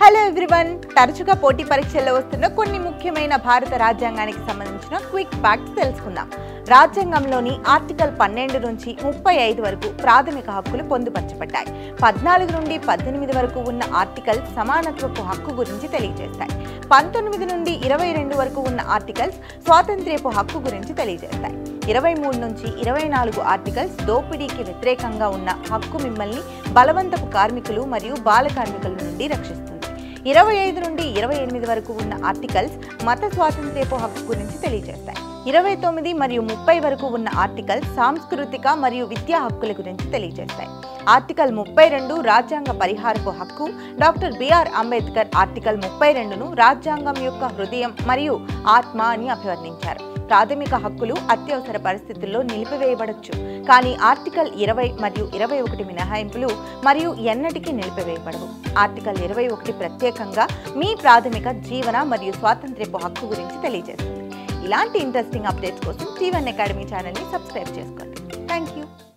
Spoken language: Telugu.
హలో ఎవ్రీవన్, తరచుగా పోటీ పరీక్షల్లో వస్తున్న కొన్ని ముఖ్యమైన భారత రాజ్యాంగానికి సంబంధించిన క్విక్ ఫ్యాక్ట్స్ తెలుసుకుందాం. రాజ్యాంగంలోని ఆర్టికల్ 12 నుంచి 35 వరకు ప్రాథమిక హక్కులు పొందుపరచబడ్డాయి. 14 నుండి 18 వరకు ఉన్న ఆర్టికల్ సమానత్వపు హక్కు గురించి తెలియజేస్తాయి. 19 నుండి 22 వరకు ఉన్న ఆర్టికల్స్ స్వాతంత్ర్యపు హక్కు గురించి తెలియజేస్తాయి. 23 నుంచి 24 ఆర్టికల్స్ దోపిడీకి వ్యతిరేకంగా ఉన్న హక్కు మిమ్మల్ని బలవంతపు కార్మికులు మరియు బాల కార్మికుల నుండి రక్షిస్తుంది. 25 నుండి 28 వరకు ఉన్న ఆర్టికల్స్ మత స్వాతంత్ర్యపు హక్కు గురించి తెలియజేస్తాయి. 29 మరియు 30 వరకు ఉన్న ఆర్టికల్స్ సాంస్కృతిక మరియు విద్యా హక్కుల గురించి తెలియజేస్తాయి. ఆర్టికల్ 32 రాజ్యాంగ పరిహారపు హక్కు. డాక్టర్ బిఆర్ అంబేద్కర్ ఆర్టికల్ 32ను రాజ్యాంగం యొక్క హృదయం మరియు ఆత్మ అని అభివర్ణించారు. ప్రాథమిక హక్కులు అత్యవసర పరిస్థితుల్లో నిలిపివేయబడచ్చు, కానీ ఆర్టికల్ 20 మరియు 21 మినహాయింపులు మరియు ఎన్నటికీ నిలిపివేయబడవు. ఆర్టికల్ 21 ప్రత్యేకంగా మీ ప్రాథమిక జీవన మరియు స్వాతంత్ర్యపు హక్కు గురించి తెలియజేస్తుంది. ఇలాంటి ఇంట్రెస్టింగ్ అప్డేట్స్ కోసం T1 అకాడమీ ఛానల్ని సబ్స్క్రైబ్ చేసుకోండి. Thank you.